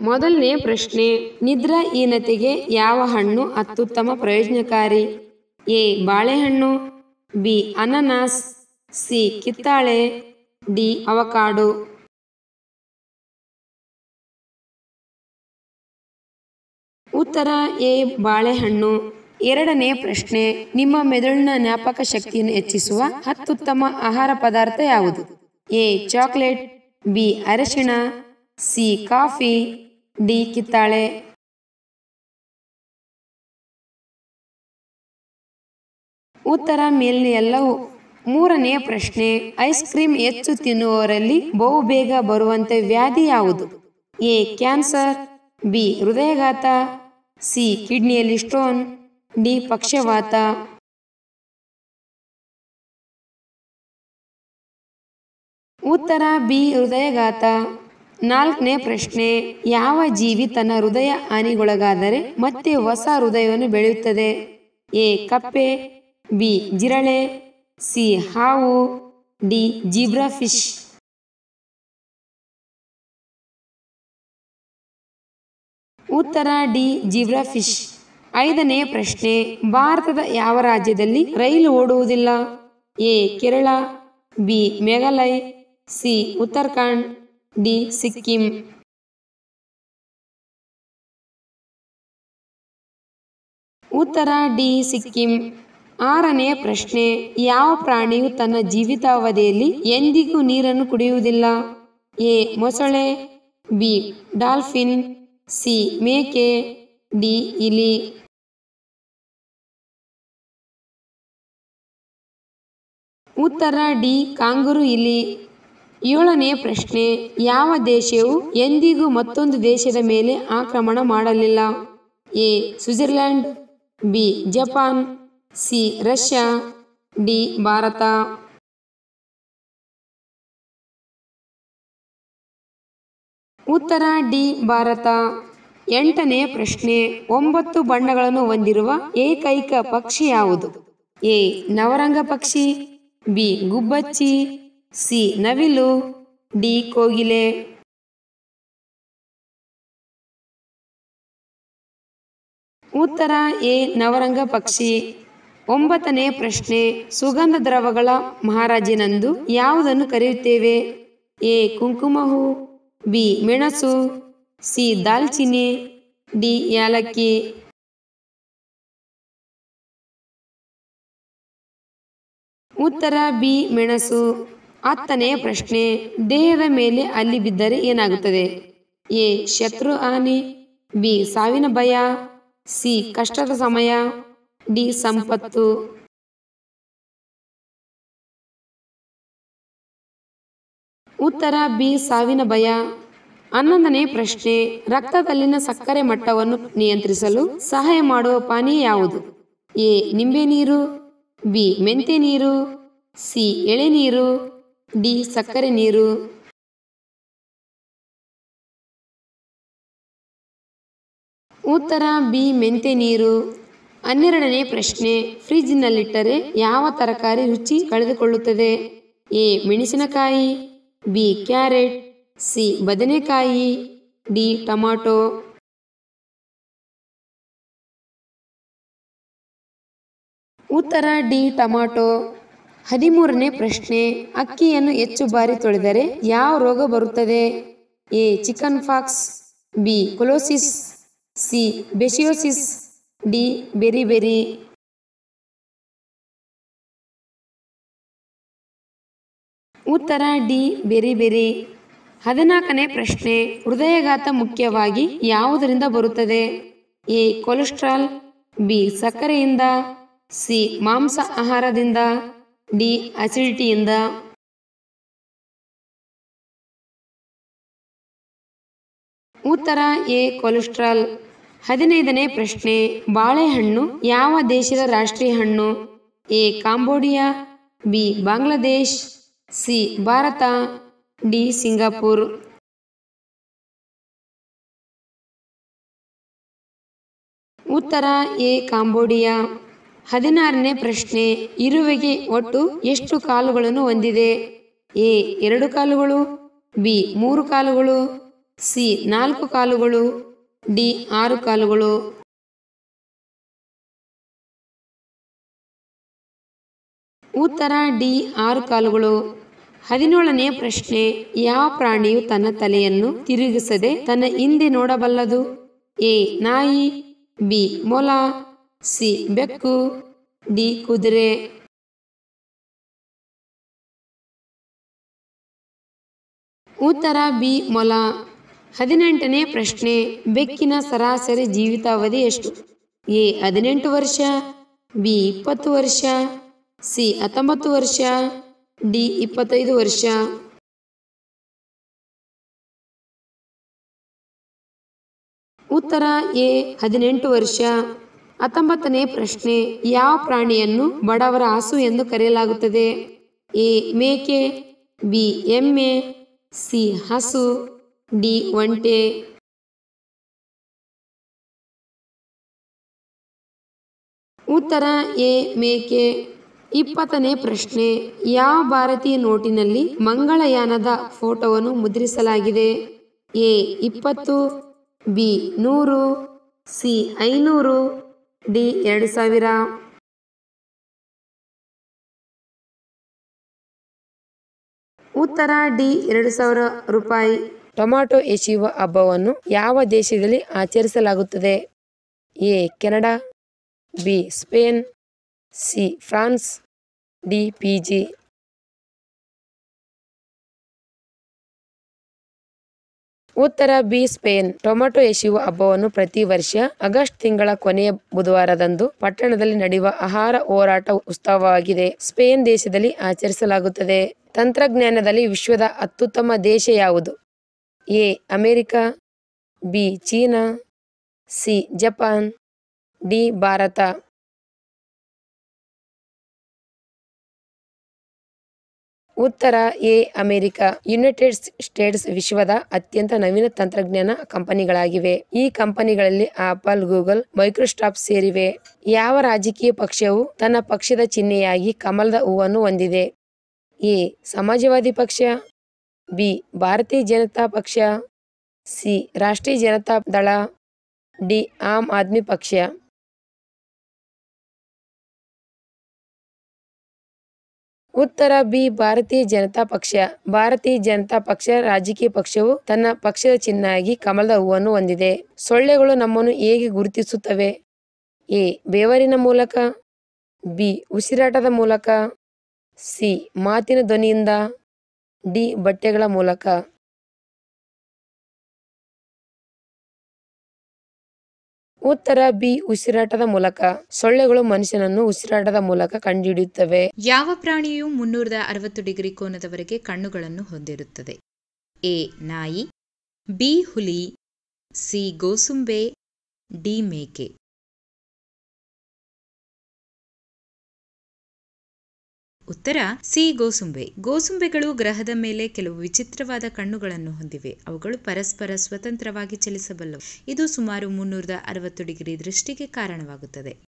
ಮೊದಲನೇ ಪ್ರಶ್ನೆ, ನಿದ್ರಾಹೀನತೆಗೆ ಯಾವ ಹಣ್ಣು ಅತ್ಯುತ್ತಮ ಪ್ರಯೋಜನಕಾರಿ? ಎ ಬಾಳೆಹಣ್ಣು, ಬಿ ಅನಾನಸ್, ಸಿ ಕಿತ್ತಾಳೆ, ಡಿ ಅವಕಾಡೋ. ಉತ್ತರ ಎ ಬಾಳೆಹಣ್ಣು. ಎರಡನೇ ಪ್ರಶ್ನೆ, ನಿಮ್ಮ ಮೆದುಳಿನ ಜ್ಞಾಪಕ ಶಕ್ತಿಯನ್ನು ಹೆಚ್ಚಿಸುವ ಅತ್ಯುತ್ತಮ ಆಹಾರ ಪದಾರ್ಥ ಯಾವುದು? ಎ ಚಾಕ್ಲೇಟ್, ಬಿ ಅರಿಶಿಣ, ಸಿ ಕಾಫಿ, ಡಿ ಕಿತ್ತಾಳೆ. ಉತ್ತರ ಮೇಲಿನ ಎಲ್ಲವೂ. ಮೂರನೇ ಪ್ರಶ್ನೆ, ಐಸ್ ಕ್ರೀಮ್ ಹೆಚ್ಚು ತಿನ್ನುವವರಲ್ಲಿ ಬಹುಬೇಗ ಬರುವಂತೆ ವ್ಯಾಧಿ ಯಾವುದು? ಎ ಕ್ಯಾನ್ಸರ್, ಬಿ ಹೃದಯಾಘಾತ, ಸಿ ಕಿಡ್ನಿಯಲ್ಲಿ ಸ್ಟೋನ್, ಡಿ ಪಕ್ಷವಾತ. ಉತ್ತರ ಬಿ ಹೃದಯಾಘಾತ. ನಾಲ್ಕನೇ ಪ್ರಶ್ನೆ, ಯಾವ ಜೀವಿ ತನ್ನ ಹೃದಯ ಹಾನಿಗೊಳಗಾದರೆ ಮತ್ತೆ ಹೊಸ ಹೃದಯವನ್ನು ಬೆಳೆಯುತ್ತದೆ? ಎ ಕಪ್ಪೆ, ಬಿ ಜಿರಳೆ, ಸಿ ಹಾವು, ಡಿ ಜೀಬ್ರಾ ಫಿಶ್. ಉತ್ತರ ಡಿ ಜೀಬ್ರಾ ಫಿಶ್. ಐದನೇ ಪ್ರಶ್ನೆ, ಭಾರತದ ಯಾವ ರಾಜ್ಯದಲ್ಲಿ ರೈಲು ಓಡುವುದಿಲ್ಲ? A Kerala, B Meghalaya, C Uttarakhand, D Sikkim. ಉತ್ತರ ಡಿ ಸಿಕ್ಕಿಂ. ಆರನೇ ಪ್ರಶ್ನೆ, ಯಾವ ಪ್ರಾಣಿಯು ತನ್ನ ಜೀವಿತಾವಧಿಯಲ್ಲಿ ಎಂದಿಗೂ ನೀರನ್ನು ಕುಡಿಯುವುದಿಲ್ಲ? ಎ ಮೊಸಳೆ, ಬಿ ಡಾಲ್ಫಿನ್, ಸಿ ಮೇಕೆ, ಡಿ ಇಲಿ. ಉತ್ತರ ಡಿ ಕಾಂಗರೂ ಇಲಿ. ಏಳನೇ ಪ್ರಶ್ನೆ, ಯಾವ ದೇಶವು ಎಂದಿಗೂ ಮತ್ತೊಂದು ದೇಶದ ಮೇಲೆ ಆಕ್ರಮಣ ಮಾಡಲಿಲ್ಲ? A Switzerland, B Japan, C Russia, D Bharat. ಉತ್ತರ ಡಿ ಭಾರತ. ಎಂಟನೇ ಪ್ರಶ್ನೆ, 9 ಬಣ್ಣಗಳನ್ನು ಹೊಂದಿರುವ ಏಕೈಕ ಪಕ್ಷಿ ಯಾವುದು? ಎ ನವರಂಗ ಪಕ್ಷಿ, ಬಿ ಗುಬ್ಬಚ್ಚಿ, ಸಿ ನವಿಲು, ಡಿ ಕೋಗಿಲೆ. ಉತ್ತರ ಎ ನವರಂಗ ಪಕ್ಷಿ. 9ನೇ ಪ್ರಶ್ನೆ, ಸುಗಂಧ ದ್ರವಗಳ ಮಹಾರಾಜನೆಂದು ಯಾವುದನ್ನು ಕರೆಯುತ್ತೇವೆ? ಎ ಕುಂಕುಮ ಹೂ, ಬಿ ಮೆಣಸು, ಸಿ ದಾಲ್ಚಿನ್ನಿ, ಡಿ ಯಾಲಕ್ಕಿ. ಉತ್ತರ ಬಿ ಮೆಣಸು. 10ನೇ ಪ್ರಶ್ನೆ, ದೇಹದ ಮೇಲೆ ಹಲ್ಲಿ ಬಿದ್ದರೆ ಏನಾಗುತ್ತದೆ? ಎ ಶತ್ರು ಹಾನಿ, ಬಿ ಸಾವಿನ ಭಯ, ಸಿ ಕಷ್ಟದ ಸಮಯ, ಡಿ ಸಂಪತ್ತು. ಉತ್ತರ ಬಿ ಸಾವಿನ ಭಯ. 11ನೇ ಪ್ರಶ್ನೆ, ರಕ್ತದಲ್ಲಿನ ಸಕ್ಕರೆ ಮಟ್ಟವನ್ನು ನಿಯಂತ್ರಿಸಲು ಸಹಾಯ ಮಾಡುವ ಪಾನೀಯ ಯಾವುದು? ಎ ನಿಂಬೆ ನೀರು, ಬಿ ಮೆಂತೆ ನೀರು, ಸಿ ಎಳೆನೀರು, ಡಿ ಸಕ್ಕರೆ ನೀರು. ಉತ್ತರ ಬಿ ಮೆಂತೆ ನೀರು. 12ನೇ ಪ್ರಶ್ನೆ, ಫ್ರಿಜ್ನಲ್ಲಿಟ್ಟರೆ ಯಾವ ತರಕಾರಿ ರುಚಿ ಕಳೆದುಕೊಳ್ಳುತ್ತದೆ? ಎ ಮೆಣಸಿನಕಾಯಿ, ಬಿ ಕ್ಯಾರೆಟ್, ಸಿ ಬದನೆಕಾಯಿ, ಡಿ ಟೊಮಾಟೊ. ಉತ್ತರ ಡಿ ಟೊಮಾಟೊ. 13ನೇ ಪ್ರಶ್ನೆ, ಅಕ್ಕಿಯನ್ನು ಹೆಚ್ಚು ಬಾರಿ ತೊಳೆದರೆ ಯಾವ ರೋಗ ಬರುತ್ತದೆ? ಎ ಚಿಕನ್ ಪಾಕ್ಸ್, ಬಿ ಕೊಲೋಸಿಸ್, ಸಿ ಬೆಸಿಯೋಸಿಸ್, ಡಿ ಬೆರಿಬೆರಿ. ಉತ್ತರ ಡಿ ಬೆರಿಬೆರಿ. 14ನೇ ಪ್ರಶ್ನೆ, ಹೃದಯಾಘಾತ ಮುಖ್ಯವಾಗಿ ಯಾವುದರಿಂದ ಬರುತ್ತದೆ? ಎ ಕೊಲೆಸ್ಟ್ರಾಲ್, ಬಿ ಸಕ್ಕರೆಯಿಂದ, ಸಿ ಮಾಂಸ ಆಹಾರದಿಂದ, ಡಿ ಅಸಿಡಿಟಿಯಿಂದ. ಉತ್ತರ ಎ ಕೊಲೆಸ್ಟ್ರಾಲ್. 15ನೇ ಪ್ರಶ್ನೆ, ಬಾಳೆಹಣ್ಣು ಯಾವ ದೇಶದ ರಾಷ್ಟ್ರೀಯ ಹಣ್ಣು? A Cambodia, B Bangladesh, C Bharat, D Singapore. ಉತ್ತರ ಎ ಕಾಂಬೋಡಿಯಾ. 16ನೇ ಪ್ರಶ್ನೆ, ಇರುವೆಗೆ ಒಟ್ಟು ಎಷ್ಟು ಕಾಲುಗಳನ್ನು ಹೊಂದಿದೆ? ಎ 2 ಕಾಲುಗಳು, ಬಿ 3 ಕಾಲುಗಳು, ಸಿ 4 ಕಾಲುಗಳು, ಡಿ 6 ಕಾಲುಗಳು. ಉತ್ತರ ಡಿ 6 ಕಾಲುಗಳು. 17ನೇ ಪ್ರಶ್ನೆ, ಯಾವ ಪ್ರಾಣಿಯು ತನ್ನ ತಲೆಯನ್ನು ತಿರುಗಿಸದೆ ತನ್ನ ಹಿಂದೆ ನೋಡಬಲ್ಲದು? ಎ ನಾಯಿ, ಬಿ ಮೊಲ, ಸಿ ಬೆಕ್ಕು, ಡಿ ಕುದುರೆ. ಉತ್ತರ ಬಿ ಮೊಲ. 18ನೇ ಪ್ರಶ್ನೆ, ಬೆಕ್ಕಿನ ಸರಾಸರಿ ಜೀವಿತಾವಧಿ ಎಷ್ಟು? ಎ 18 ವರ್ಷ, ಬಿ 20 ವರ್ಷ, ಸಿ 19 ವರ್ಷ, ಡಿ 25 ವರ್ಷ. ಉತ್ತರ ಎ 18 ವರ್ಷ. 19ನೇ ಪ್ರಶ್ನೆ, ಯಾವ ಪ್ರಾಣಿಯನ್ನು ಬಡವರ ಹಸು ಎಂದು ಕರೆಯಲಾಗುತ್ತದೆ? ಎ ಮೇಕೆ, ಬಿ ಎಮ್ಮೆ, ಸಿ ಹಸು, ಡಿ ಒಂಟೆ. ಉತ್ತರ ಎ ಮೇಕೆ. 20ನೇ ಪ್ರಶ್ನೆ, ಯಾವ ಭಾರತೀಯ ನೋಟಿನಲ್ಲಿ ಮಂಗಳಯಾನದ ಫೋಟೋವನ್ನು ಮುದ್ರಿಸಲಾಗಿದೆ? A 20, B 100, C 500, D 2000. ಉತ್ತರ ಡಿ 2000 ರೂಪಾಯಿ. ಟೊಮ್ಯಾಟೊ ಎಸೆಯುವ ಹಬ್ಬವನ್ನು ಯಾವ ದೇಶದಲ್ಲಿ ಆಚರಿಸಲಾಗುತ್ತದೆ? A Canada, B Spain, C France, D PG. ಉತ್ತರ ಬಿ ಸ್ಪೇನ್. ಟೊಮ್ಯಾಟೊ ಎಸೆಯುವ ಹಬ್ಬವನ್ನು ಪ್ರತಿ ವರ್ಷ ಆಗಸ್ಟ್ ತಿಂಗಳ ಕೊನೆಯ ಬುಧವಾರದಂದು ಪಟ್ಟಣದಲ್ಲಿ ನಡೆಯುವ ಆಹಾರ ಹೋರಾಟ ಉತ್ಸವವಾಗಿದೆ. ಸ್ಪೇನ್ ದೇಶದಲ್ಲಿ ಆಚರಿಸಲಾಗುತ್ತದೆ. ತಂತ್ರಜ್ಞಾನದಲ್ಲಿ ವಿಶ್ವದ ಅತ್ಯುತ್ತಮ ದೇಶ ಯಾವುದು? A America, B China, C Japan, D Bharat. ಉತ್ತರ ಎ ಅಮೆರಿಕ. ಯುನೈಟೆಡ್ ಸ್ಟೇಟ್ಸ್ ವಿಶ್ವದ ಅತ್ಯಂತ ನವೀನ ತಂತ್ರಜ್ಞಾನ ಕಂಪನಿಗಳಾಗಿವೆ. ಈ ಕಂಪನಿಗಳಲ್ಲಿ ಆಪಲ್, ಗೂಗಲ್, ಮೈಕ್ರೋಸಾಫ್ಟ್ ಸೇರಿವೆ. ಯಾವ ರಾಜಕೀಯ ಪಕ್ಷವು ತನ್ನ ಪಕ್ಷದ ಚಿಹ್ನೆಯಾಗಿ ಕಮಲದ ಹೂವನ್ನು ಹೊಂದಿದೆ? ಎ ಸಮಾಜವಾದಿ ಪಕ್ಷ, ಬಿ ಭಾರತೀಯ ಜನತಾ ಪಕ್ಷ, ಸಿ ರಾಷ್ಟ್ರೀಯ ಜನತಾ ದಳ, ಡಿ ಆಮ್ ಆದ್ಮಿ ಪಕ್ಷ. ಉತ್ತರ ಬಿ ಭಾರತೀಯ ಜನತಾ ಪಕ್ಷ. ಭಾರತೀಯ ಜನತಾ ಪಕ್ಷ ರಾಜಕೀಯ ಪಕ್ಷವು ತನ್ನ ಪಕ್ಷದ ಚಿಹ್ನೆಯಾಗಿ ಕಮಲದ ಹೂವನ್ನು ಹೊಂದಿದೆ. ಸೊಳ್ಳೆಗಳು ನಮ್ಮನ್ನು ಹೇಗೆ ಗುರುತಿಸುತ್ತವೆ? ಎ ಬೆವರಿನ ಮೂಲಕ, ಬಿ ಉಸಿರಾಟದ ಮೂಲಕ, ಸಿ ಮಾತಿನ ಧ್ವನಿಯಿಂದ, ಡಿ ಬಟ್ಟೆಗಳ ಮೂಲಕ. ಉತ್ತರ ಬಿ ಉಸಿರಾಟದ ಮೂಲಕ. ಸೊಳ್ಳೆಗಳು ಮನುಷ್ಯನನ್ನು ಉಸಿರಾಟದ ಮೂಲಕ ಕಂಡುಹಿಡಿಯುತ್ತವೆ. ಯಾವ ಪ್ರಾಣಿಯು 360 ಡಿಗ್ರಿ ಕೋನದವರೆಗೆ ಕಣ್ಣುಗಳನ್ನು ಹೊಂದಿರುತ್ತದೆ? ಎ ನಾಯಿ, ಬಿ ಹುಲಿ, ಸಿ ಗೋಸುಂಬೆ, ಡಿ ಮೇಕೆ. ಉತ್ತರ ಸಿ ಗೋಸುಂಬೆ. ಗೋಸುಂಬೆಗಳು ಗ್ರಹದ ಮೇಲೆ ಕೆಲವು ವಿಚಿತ್ರವಾದ ಕಣ್ಣುಗಳನ್ನು ಹೊಂದಿವೆ. ಅವುಗಳು ಪರಸ್ಪರ ಸ್ವತಂತ್ರವಾಗಿ ಚಲಿಸಬಲ್ಲವು. ಇದು ಸುಮಾರು 360 ಡಿಗ್ರಿ ದೃಷ್ಟಿಗೆ ಕಾರಣವಾಗುತ್ತದೆ.